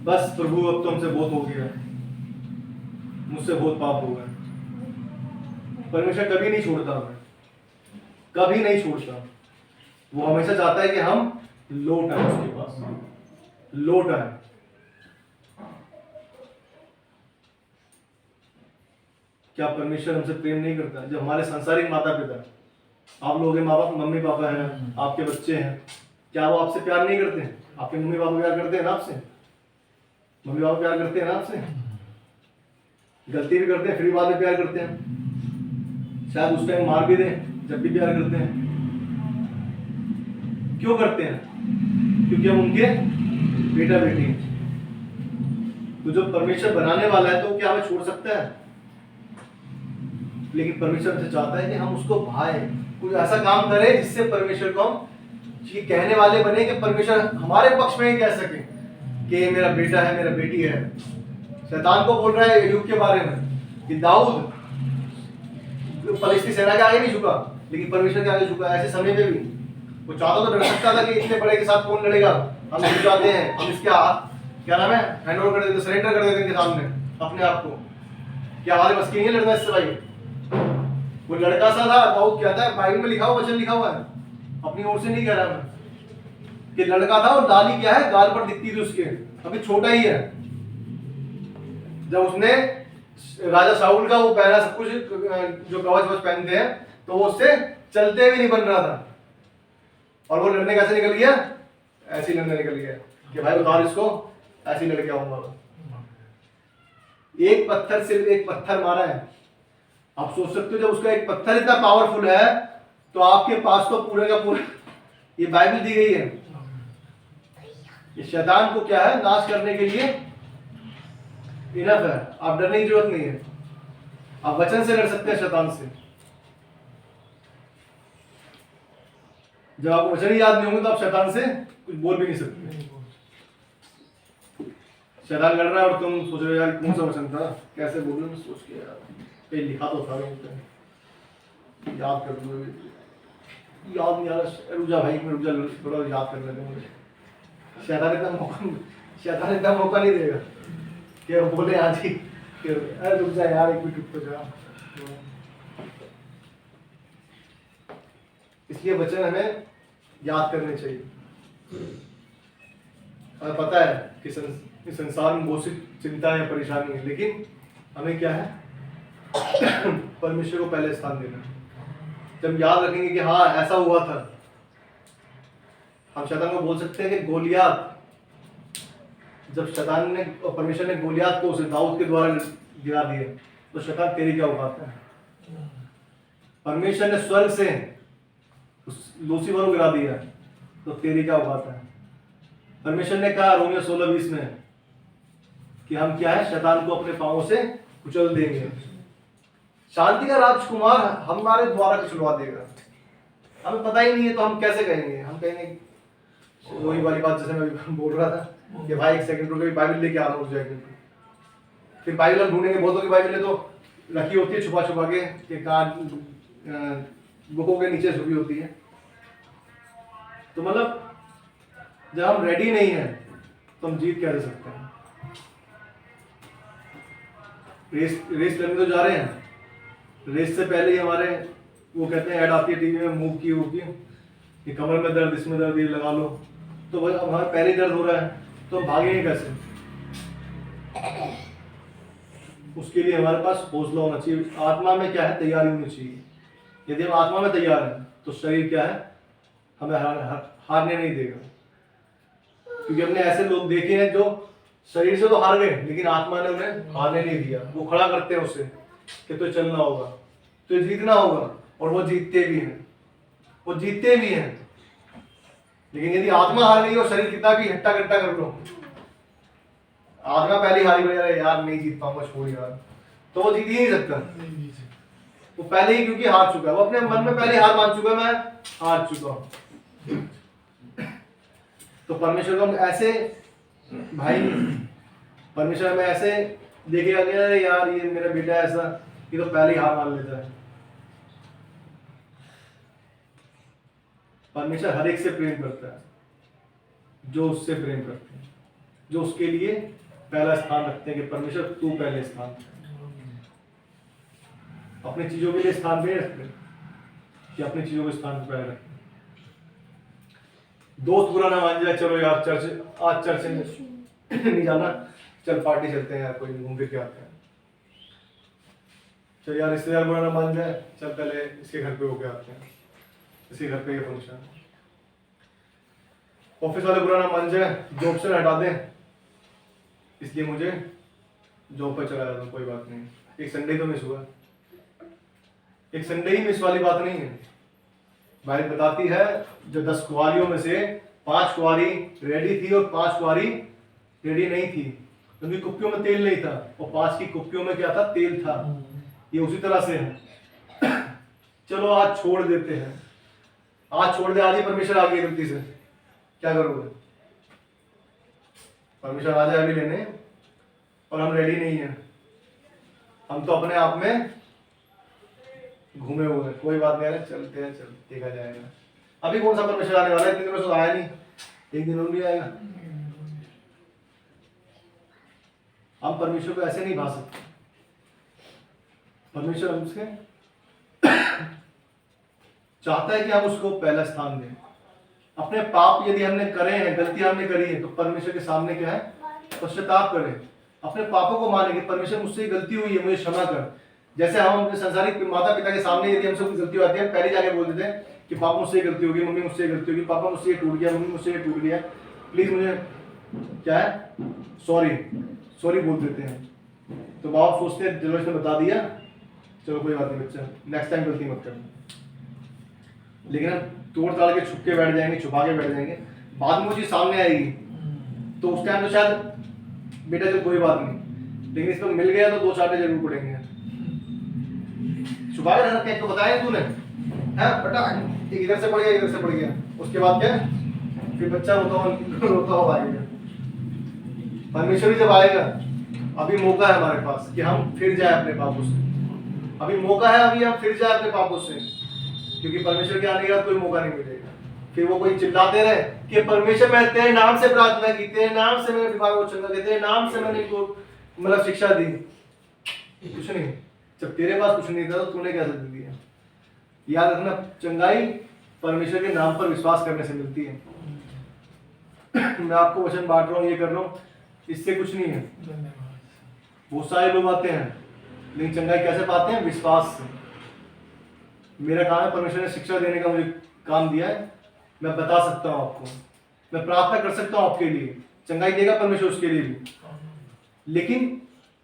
बस प्रभु अब तो हमसे बहुत हो गया, मुझसे बहुत पाप हो गया। परमेश्वर कभी नहीं छोड़ता हमें, कभी नहीं छोड़ता। वो हमेशा चाहता है कि हम लौट आए उसके पास, लौट आए। क्या परमेश्वर हमसे प्रेम नहीं करता? जब हमारे सांसारिक माता पिता, आप लोगों के माँ बाप, मम्मी पापा हैं, आपके बच्चे हैं, क्या वो आपसे प्यार नहीं करते हैं? आपके मम्मी पापा प्यार करते हैं ना आपसे? मम्मी पापा प्यार करते हैं ना आपसे? गलती भी करते हैं फिर भी बाद में प्यार करते हैं, शायद उस टाइम मार भी दें जब भी प्यार करते हैं। क्यों करते हैं? क्योंकि हम उनके बेटा बेटी हैं। तो जो परमेश्वर बनाने वाला है, तो क्या हमें छोड़ सकता है? लेकिन परमेश्वर से चाहता है कि हम उसको भाए, कुछ ऐसा काम करें जिससे परमेश्वर को हम ये कहने वाले बने, कि परमेश्वर हमारे पक्ष में ही कह सके कि ये मेरा बेटा है, मेरा बेटी है। शैतान को बोल रहा है अय्यूब के बारे में कि दाऊद फलिस्ती सेना के आगे नहीं झुका, लेकिन परमेश्वर के आगे झुका। ऐसे समय में भी वो चाहता तो डर सकता था कि इतने बड़े के साथ कौन लड़ेगा, हम झुक जाते हैं, हम इसके हाथ क्या नाम है हैंड ओवर कर देते, सरेंडर कर देते इनके सामने अपने आप को। क्या हमारे बस की नहीं लड़ना इससे भाई? वो लड़का सा था, दाऊद कहता है, बाइबल में लिखा हुआ, वचन लिखा हुआ है, अपनी ओर से नहीं कह रहा मैं, कि लड़का था और डाली क्या है गाल पर दिखती थी उसके, अभी छोटा ही है। जब उसने राजा शाऊल का वो पहना सब कुछ जो कवच वच पहनते हैं, तो वो उससे चलते भी नहीं बन रहा था, और वो लड़ने कैसे निकल गया? ऐसे ही लड़ने निकल गया कि भाई उतार इसको, ऐसे ही लड़के आऊंगा। एक पत्थर, सिर्फ एक पत्थर मारा है। आप सोच सकते हो जब उसका एक पत्थर इतना पावरफुल है, तो आपके पास तो पूरे का पूरा ये बाइबल दी गई है। ये शैतान को क्या है, नाश करने के लिए इनफ है। आप डरने की जरूरत नहीं है, आप वचन से लड़ सकते हैं शैतान से। जब आपको वचन ही याद नहीं होंगे तो आप शैतान से कुछ बोल भी नहीं सकते। शैतान लड़ रहा है और तुम सोच रहे हो यार कौन सा वचन था, कैसे बोलूं, मैं सोच के यार कहीं लिखा तो था, याद कर लो, याद नहीं आ रहा, रुक जा भाई, मैं रुक जा, थोड़ा याद कर लेते मुझे। शैतान इतना मौका नहीं देगा कि वो बोले आज ही कि अरे रुक जा यार, एक मिनट रुक जा। इसलिए वचन हमें याद करने चाहिए। हमें पता है कि इस संसार में बहुत सी चिंता है, परेशानी है, लेकिन हमें क्या है परमेश्वर को पहले स्थान देना। जब याद रखेंगे कि हाँ ऐसा हुआ था, हम शैतान को बोल सकते हैं कि जब शैतान ने और परमेश्वर ने गोलियात को उसे दाऊद के द्वारा गिरा दिया, तो शैतान तेरी क्या औकात है? परमेश्वर ने स्वर्ग से उस लूसीफर को गिरा दिया, तो तेरी क्या औकात है? परमेश्वर ने कहा रोमियो 16:20 में कि हम क्या है, शैतान को अपने पांवों से कुचल देंगे। शांति का राजकुमार हमारे द्वारा कुचलवा देगा। हमें पता ही नहीं है तो हम कैसे कहेंगे? हम कहेंगे वही वाली बात जैसे मैं बोल रहा था कि भाई एक सेकंड रुको, बाइबल लेके आ रहा हूँ जाएगी। फिर बाइबल हम ढूंढेंगे, बहुतों की बाइबलें तो रखी होती है छुपा छुपा के कि कहाँ बुकों के नीचे छुपी होती है। तो मतलब जब हम रेडी नहीं है तो हम जीत कैसे सकते हैं? रेस करने तो जा रहे हैं, रेस से पहले ही हमारे वो कहते हैं ऐड आती है टीवी में, मूव की वो की कि कमर में दर्द, इसमें दर्द, ये लगा लो। तो भाई हमारा पहले ही दर्द हो रहा है तो हम भागेंगे कैसे? उसके लिए हमारे पास हौसला होना चाहिए। आत्मा में क्या है? तैयारी होनी चाहिए। यदि हम आत्मा में तैयार हैं तो शरीर क्या है? हमें हारने नहीं देगा। क्योंकि हमने ऐसे लोग देखे हैं जो शरीर से तो हार गए लेकिन आत्मा ने उन्हें हारने नहीं दिया। वो खड़ा करते हैं उसे कि तो चलना होगा, तो जीतना होगा, और वो जीतते भी हैं, वो जीतते भी हैं। लेकिन यदि आत्मा हार गई और शरीर कितना भी हट्टा कट्टा कर लो, आत्मा पहले हारी बजा रहे यार नहीं जीत पाऊंगा, छोड़ यार, तो वो जीत ही नहीं सकता। वो पहले ही क्योंकि हार चुका है, वो अपने मन में पहले हार मान चुका है, मैं हार चुका हूं। तो परमेश्वर को हम ऐसे भाई, परमेश्वर में ऐसे देखेगा कि अरे यार ये मेरा बेटा ऐसा, ये तो पहले ही हार मान लेता है। परमेश्वर हर एक से प्रेम करता है जो उससे प्रेम करते हैं, जो उसके लिए पहला स्थान रखते हैं कि परमेश्वर तू पहले स्थान। अपनी चीजों के लिए स्थान नहीं रखते कि अपनी चीजों के स्थान पर पहले रखते। दोस्त बुरा ना मान जाए, चलो यार आज चर्च नहीं जाना, चल पार्टी चलते हैं यार, कोई घूम फिर के आते हैं। चल यार रिश्तेदार बुरा ना मान जाए, चल पहले इसके घर पे होके आते हैं, इसके घर पे ये फंक्शन। ऑफिस वाले बुरा ना मान जाए, जॉब से हटा दें, इसलिए मुझे जॉब पर चला जाता हूँ, कोई बात नहीं, एक संडे तो मिस हुआ। एक संडे ही मिस वाली बात नहीं है। बाइबल बताती है जो 10 कुंवारियों में से 5 कुंवारी रेडी थी और 5 कुंवारी रेडी नहीं थी। उनकी कुप्पियों में तेल नहीं था और 5 की कुप्पियों में क्या था? तेल था। ये उसी तरह से है। चलो आज छोड़ देते हैं, आज छोड़ दे, आज ही परमेश्वर आ गया गलती से, क्या करोगे? परमेश्वर आ जाए अभी लेने और हम रेडी नहीं है, हम तो अपने आप में घूमे हुए हैं। कोई बात नहीं है, चलते हैं, चल देखा जाएगा। अभी कौन सा परमेश्वर आने वाला है? 3 दिनों से आया नहीं, एक दिन और भी आएगा। हम परमेश्वर को ऐसे नहीं भा सकते। परमेश्वर हमसे चाहता है कि हम उसको पहला स्थान दें। अपने पाप यदि हमने करे हैं, गलतियां हमने करी है, तो परमेश्वर के सामने क्या है? पश्चाताप करें, अपने पापों को मानेंगे, परमेश्वर मुझसे गलती हुई है, मुझे क्षमा कर। जैसे हम अपने संसारिक माता पिता के सामने यदि हमसे कोई गलती होती है, पहले जाके बोल देते हैं कि पापा मुझसे गलती होगी, मम्मी मुझसे गलती होगी, पापा मुझसे ये टूट गया, मम्मी मुझसे ये टूट गया, प्लीज मुझे क्या है सॉरी बोल देते हैं। तो बाप सोचते हैं चलो इसने बता दिया, चलो कोई बात नहीं बच्चा, नेक्स्ट टाइम गलती मत करना। लेकिन हम तोड़ ताड़ के छुप के बैठ जाएंगे, छुपा के बैठ जाएंगे, बाद में वो चीज सामने आएगी तो उस टाइम तो शायद बेटा चल कोई बात नहीं, लेकिन इस पर मिल गया तो 2 चाटे जरूर पड़ेंगे। छुपा के रख के तो बताया तूने है बेटा, एक इधर से पड़ गया, इधर से पड़ गया, उसके बाद क्या फिर बच्चा रोता हो आएगा। परमेश्वर भी जब आएगा, अभी मौका है हमारे पास कि हम फिर जाए अपने पापों से, अभी मौका है, अभी हम फिर जाए अपने पापों से, क्योंकि परमेश्वर के आने के बाद कोई मौका नहीं मिलेगा। फिर वो कोई चिल्लाते रहे कि परमेश्वर मैंने तेरे नाम से प्रार्थना की, तेरे नाम से मैंने विभाग को चंगा दिया, तेरे नाम से मैंने इनको मतलब शिक्षा दी, कुछ नहीं। जब तेरे पास कुछ नहीं था तो तूने कैसे दे दिया? याद रखना, चंगाई परमेश्वर के नाम पर विश्वास करने से मिलती है। मैं आपको वचन बांट रहा हूँ, ये कर रहा हूँ, इससे कुछ नहीं है। बहुत सारे लोग आते हैं लेकिन चंगाई कैसे पाते हैं? विश्वास से। मेरा काम है, परमेश्वर ने शिक्षा देने का मुझे काम दिया है, मैं बता सकता हूँ आपको, मैं प्रार्थना कर सकता हूँ आपके लिए, चंगाई देगा परमेश्वर उसके लिए भी। लेकिन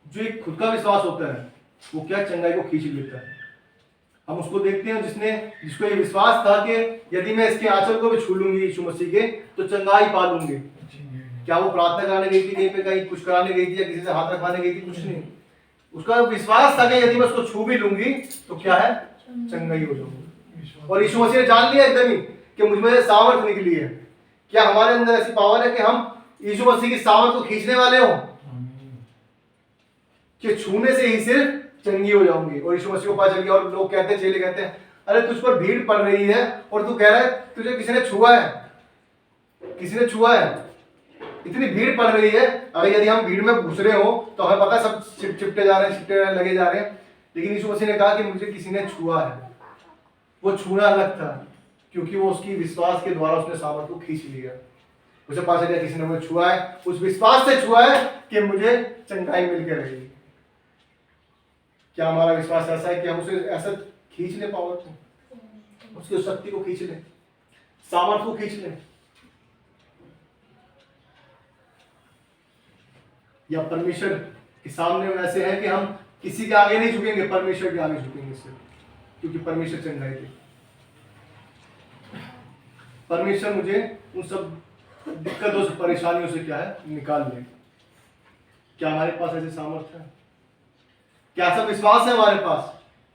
जो एक खुद का विश्वास होता है वो क्या चंगाई को खींच लेता है। हम उसको देखते हैं जिसको ये विश्वास था कि यदि मैं इसके आंचल को भी छू लूंगी यीशु मसीह के तो चंगाई पा लूंगी। क्या वो प्रार्थना कराने गई थी कहीं पे, कहीं कुछ कराने गई थी या किसी से हाथ रखवाने गई थी? कुछ नहीं। उसका विश्वास था कि यदि मैं उसको छू भी लूंगी तो क्या है, चंगाई हो जाऊंगी। और यीशु मसीह ने जान लिया एकदम ही कि मुझ में सामर्थ निकली है। क्या हमारे अंदर ऐसी पावर है कि हम यीशु मसीह की सामर्थ को खींचने वाले हो कि छूने से ही सिर्फ चंगी हो जाऊंगी? और यीशु मसीह को पता चल गया और लोग कहते हैं, चेले कहते हैं, अरे तुझ पर भीड़ पड़ रही है और तू कह रहा है तुझे किसी ने छुआ है, किसी ने छुआ है, इतनी भीड़ पड़ रही है। अगर यदि हम भीड़ में घुस रहे हो तो हमें पता है सब चिपटे जा रहे हैं, चिपटे लगे जा रहे हैं। लेकिन यीशु मसीह ने कहा कि मुझे किसी ने छुआ है। वो छूना अलग था क्योंकि वो उसकी विश्वास के द्वारा उसने सामर्थ को खींच लिया। उसे पता चला किसी ने मुझे छुआ है, उस विश्वास से छुआ है कि मुझे चंगाई मिलकर रहेगी। क्या हमारा विश्वास ऐसा है कि हम उसे ऐसा खींच ले, पावर को, उसकी शक्ति को खींच ले, सामर्थ को खींच ले? या परमेश्वर के सामने हम ऐसे हैं कि हम किसी के आगे नहीं झुकेंगे, परमेश्वर के आगे झुकेंगे सिर्फ, क्योंकि परमेश्वर चंगाई दे। परमेश्वर मुझे उन सब दिक्कतों से, परेशानियों से क्या है, निकाल ले। क्या हमारे पास ऐसे सामर्थ्य है? क्या ऐसा विश्वास है हमारे पास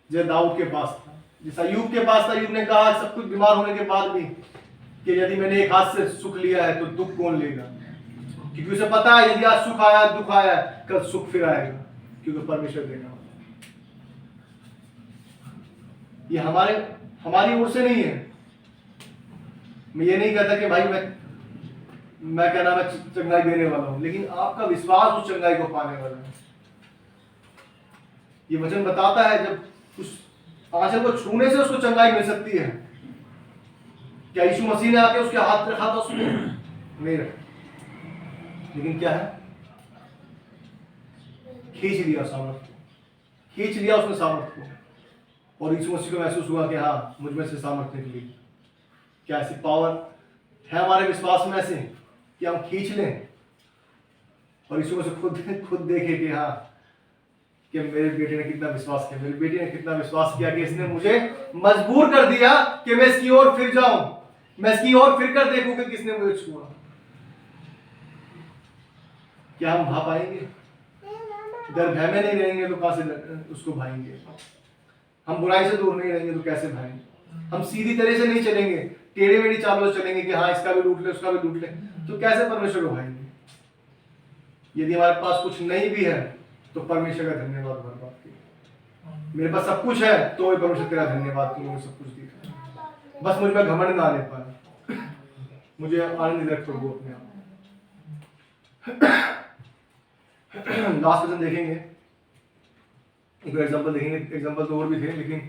जो दाऊद के पास था, जैसा अय्यूब के पास था? अय्यूब ने कहा सब कुछ बीमार होने के बाद भी कि यदि मैंने एक हाथ से सुख लिया है तो दुख कौन लेगा? क्योंकि उसे पता है यदि आज सुख आया, दुख आया, कल सुख फिर आएगा, क्योंकि परमेश्वर देगा। ये हमारी ओर से नहीं है। मैं ये नहीं कहता कि भाई मैं क्या नाम है चंगाई देने वाला हूं, लेकिन आपका विश्वास उस चंगाई को पाने वाला है। ये वचन बताता है जब उस आंचल को छूने से उसको चंगाई मिल सकती है। क्या यीशु मसीह ने आके उसके हाथ रखा था? उसने नहीं रखा, लेकिन क्या है, खींच लिया सामर्थ को, खींच लिया उसने सामर्थ को। और यीशु मसीह को महसूस हुआ कि हाँ मुझ में से सामर्थ निकली। क्या ऐसी पावर है हमारे विश्वास में ऐसे कि हम खींच लें और यीशु मसीह खुद देखे कि हाँ कि मेरे बेटे ने कितना विश्वास किया, मेरी बेटी ने कितना विश्वास किया कि इसने मुझे मजबूर कर दिया कि मैं इसकी ओर फिर जाऊं, मैं इसकी ओर फिर कर देखूं कि किसने मुझे छुआ। क्या हम भा पाएंगे? डर भय में नहीं रहेंगे तो कहां से उसको भाएंगे? हम बुराई से दूर नहीं रहेंगे तो कैसे भाएंगे? हम सीधी तरह से नहीं चलेंगे, टेढ़े मेढ़ी चालों से चलेंगे कि हाँ इसका भी लूट ले, उसका भी लूट ले, तो कैसे परमेश्वर को भाएंगे? यदि हमारे पास कुछ नहीं भी है तो परमेश्वर का धन्यवाद भर बात की। मेरे पास सब कुछ है तो परमेश्वर तेरा धन्यवाद कि मुझे सब कुछ दिया, बस मुझ में घमंड ना ले पाए, मुझे आनंद रख प्रभु अपने आप। लास्ट क्वेश्चन देखेंगे, एक एग्जांपल देखेंगे, एग्जांपल तो और भी थे लेकिन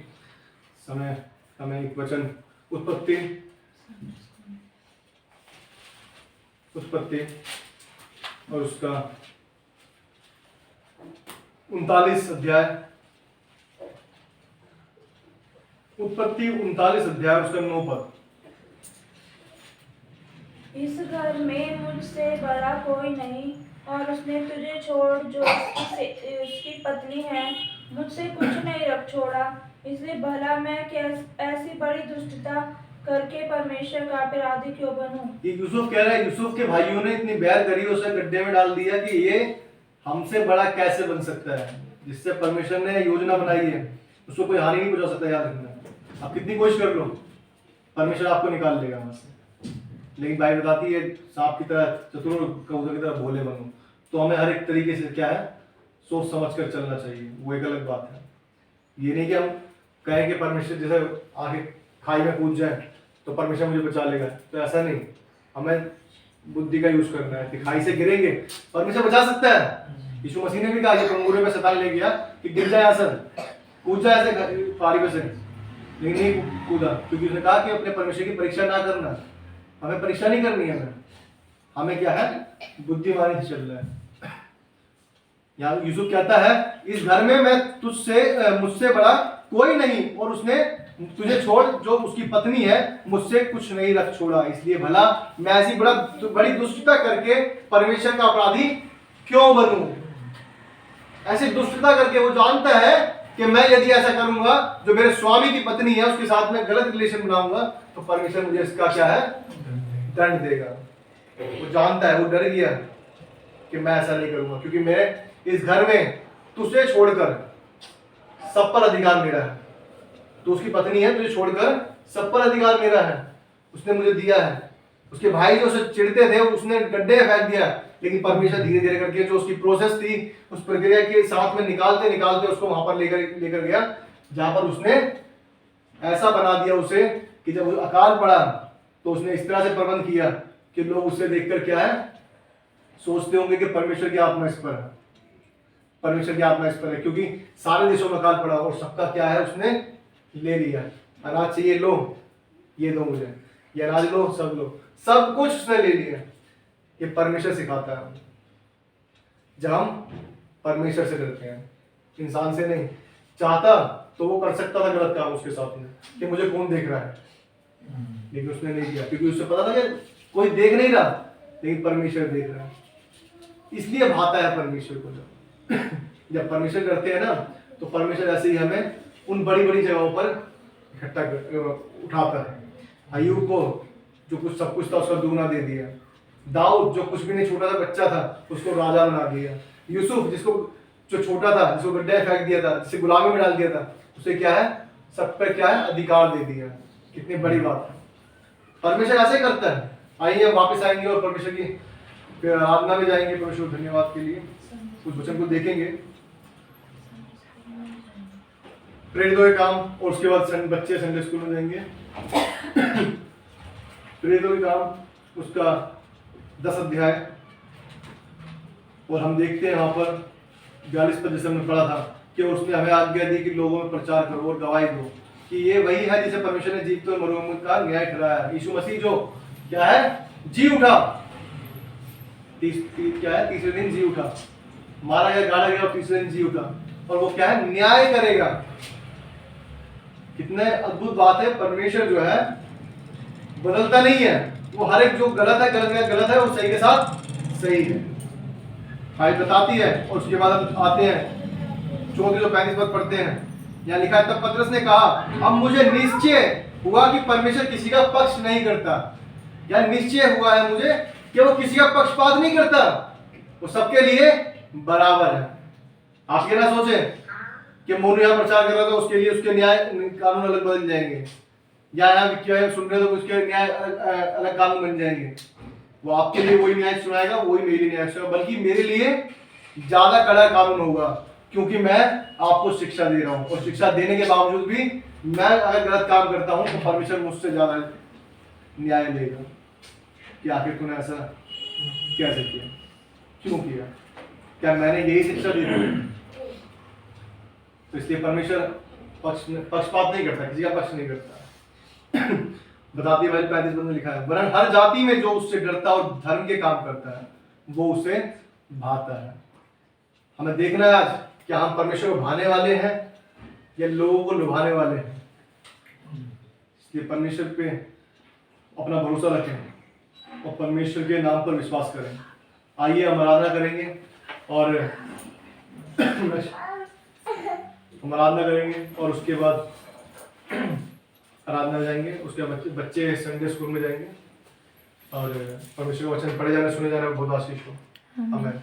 समय हमें एक वचन उत्पत्ति और उसका 39 अध्याय, उत्पत्ति 39 अध्याय उसका 9 पद। इस घर में मुझसे बड़ा कोई नहीं और उसने तुझे छोड़ जो उसकी पत्नी है मुझसे कुछ नहीं रख छोड़ा, इसलिए भला मैं ऐसी बड़ी दुष्टता करके परमेश्वर का अपराधी क्यों बनूं? ये यूसुफ कह रहा है, यूसुफ के भाइयों ने इतनी बैर करी, उसे गड्ढे में डाल दिया कि ये हमसे बड़ा कैसे बन सकता है, जिससे परमेश्वर ने योजना बनाई है उसको कोई हानि नहीं पहुंचा सकता। याद रखना, आप कितनी कोशिश कर लो परमेश्वर आपको निकाल लेगा वहां से। लेकिन बाइबल बताती है सांप की तरह, चतुर कबूतर की तरह भोले बनो। तो हमें हर एक तरीके से क्या है, सोच समझ कर चलना चाहिए, वो एक अलग बात है। ये नहीं कि हम कहें कि परमेश्वर जैसे आगे खाई में कूद जाए तो परमेश्वर मुझे बचा लेगा, तो ऐसा नहीं। हमें बुद्धि का यूज करना है कि खाई से गिरेंगे परमेश्वर बचा सकता है। यीशु मसीह ने भी कहा कि पंगुरे में शैतान ले गया कि गिर जाए आसन, कूद जाए ऐसे पारी पे से, लेकिन नहीं कूदा, क्योंकि उसने कहा कि अपने परमेश्वर की परीक्षा ना करना। हमें परीक्षा नहीं करनी है, हमें क्या है, बुद्धिमानी से चलना है। यहाँ यूसुफ कहता है इस घर में मैं मुझसे बड़ा कोई नहीं, और उसने तुझे छोड़ जो उसकी पत्नी है मुझसे कुछ नहीं रख छोड़ा। इसलिए भला मैं ऐसी बड़ी दुष्टता करके परमेश्वर का अपराधी क्यों बनूं? ऐसी दुष्टता करके वो जानता है कि मैं यदि ऐसा करूंगा, जो मेरे स्वामी की पत्नी है उसके साथ में गलत रिलेशन बनाऊंगा, तो परमेश्वर मुझे इसका क्या है, दंड देगा। वो जानता है, वो डर गया कि मैं ऐसा नहीं करूंगा, क्योंकि मैं इस घर में तुझे छोड़कर सब पर अधिकार मेरा है। तो उसकी पत्नी है, तुझे छोड़कर सब पर अधिकार मेरा है, उसने मुझे दिया है। उसके भाई जो उसे चिढ़ते थे उसने गड्ढे में फेंक दिया, लेकिन परमेश्वर धीरे धीरे करके जो उसकी प्रोसेस थी उस प्रक्रिया के साथ में निकालते निकालते उसको वहां पर लेकर गया, जहां पर उसने ऐसा बना दिया उसे कि जब अकाल पड़ा तो उसने इस तरह से प्रबंध किया कि लोग उससे देखकर क्या है, सोचते होंगे कि परमेश्वर की आत्मा इस पर है, परमेश्वर की आत्मा इस पर है, क्योंकि सारे देशों में अकाल पड़ा और सबका क्या है, उसने ले लिया। अनाज चाहिए, लो, ये दो मुझे, ये अनाज लो, सब कुछ उसने ले लिया। ये परमेश्वर सिखाता है जब हम परमेश्वर से डरते हैं, इंसान से नहीं। चाहता तो वो कर सकता था गलत काम उसके साथ में कि मुझे कौन देख रहा है, लेकिन उसने नहीं किया, क्योंकि उसे पता था कि कोई देख नहीं रहा, लेकिन परमेश्वर देख रहा है। इसलिए भाता है परमेश्वर को। जब परमेश्वर करते हैं ना, तो परमेश्वर ऐसे ही हमें उन बड़ी बड़ी जगहों पर इकट्ठा उठाता है। अय्यूब को जो कुछ सब कुछ था उसका दुगना दे दिया। दाऊद जो कुछ भी नहीं, छोटा सा बच्चा था, उसको राजा बना दिया। यूसुफ जिसको जो छोटा था, जिसको गड्ढे में फेंक दिया था, जिसे गुलामी में डाल दिया था, उसे क्या है, सब पर क्या है, अधिकार दे दिया। कितनी बड़ी बात है, परमेश्वर ऐसे करता है। आइए हम वापस आएंगे और परमेश्वर की फिर आराधना में जाएंगे। परमेश्वर धन्यवाद के लिए उस वचन को देखेंगे, प्रेरितों के काम, और उसके बाद बच्चे संडे स्कूल में जाएंगे। प्रेरितों के काम उसका 10 अध्याय, और हम देखते हैं वहां पर 42 पद जैसे हमने पढ़ा था कि उसने हमें आज्ञा दी कि लोगों में प्रचार करो और गवाही दो कि ये वही है जिसे परमेश्वर ने जीवित और मरे हुओं का न्याय ठहराया। यीशु मसीह जो क्या है, जी उठा, क्या है, तीसरे दिन जी उठा, मारा गया, गाड़ा गया और तीसरे दिन जी उठा, और वो क्या है, न्याय करेगा। कितने अद्भुत बात है, परमेश्वर जो है बदलता नहीं है, वो हर एक जो गलत है गलत है, वो सही के साथ सही है, बाइबल बताती है। और उसके बाद हम आते हैं 34-35 पद पढ़ते हैं। यहाँ लिखा है, तब पतरस ने कहा, अब मुझे निश्चय हुआ कि परमेश्वर किसी का पक्ष नहीं करता। या निश्चय हुआ है मुझे कि वो किसी का पक्षपात नहीं करता, वो सबके लिए बराबर है। आप ये ना सोचे कि मोनू यहाँ प्रचार कर रहा था, उसके लिए उसके न्याय कानून अलग बदल जाएंगे, या यहाँ क्या सुन रहे तो उसके न्याय अलग कानून बन जाएंगे। वो आपके लिए वही न्याय सुनाएगा, वही मेरे लिए न्याय सुनाएगा, बल्कि मेरे लिए ज्यादा कड़ा कानून होगा, क्योंकि मैं आपको शिक्षा दे रहा हूँ, और शिक्षा देने के बावजूद भी मैं अगर गलत काम करता हूँ तो परमेश्वर मुझसे ज्यादा न्याय लेगा कि आखिर तूने ऐसा कैसे किया, क्यों किया, क्या मैंने यही शिक्षा दी थी? तो इसलिए परमेश्वर पक्षपात नहीं करता, किसी का पक्ष नहीं करता। बताती है 35 में लिखा है, वरन हर जाति में जो उससे डरता और धर्म के काम करता है वो उसे भाता है। हमें देखना है आज क्या हम परमेश्वर को भाने वाले हैं या लोगों को लुभाने वाले हैं। इसलिए परमेश्वर पे अपना भरोसा रखें और परमेश्वर के नाम पर विश्वास करें। आइए हम आराधना करेंगे, और हम आराधना करेंगे और उसके बाद आराधना जाएंगे, उसके बाद बच्चे संडे स्कूल में जाएंगे, और परमेश्वर का वचन पढ़े जाने सुने जाने बहुत आशीष हो। आमीन।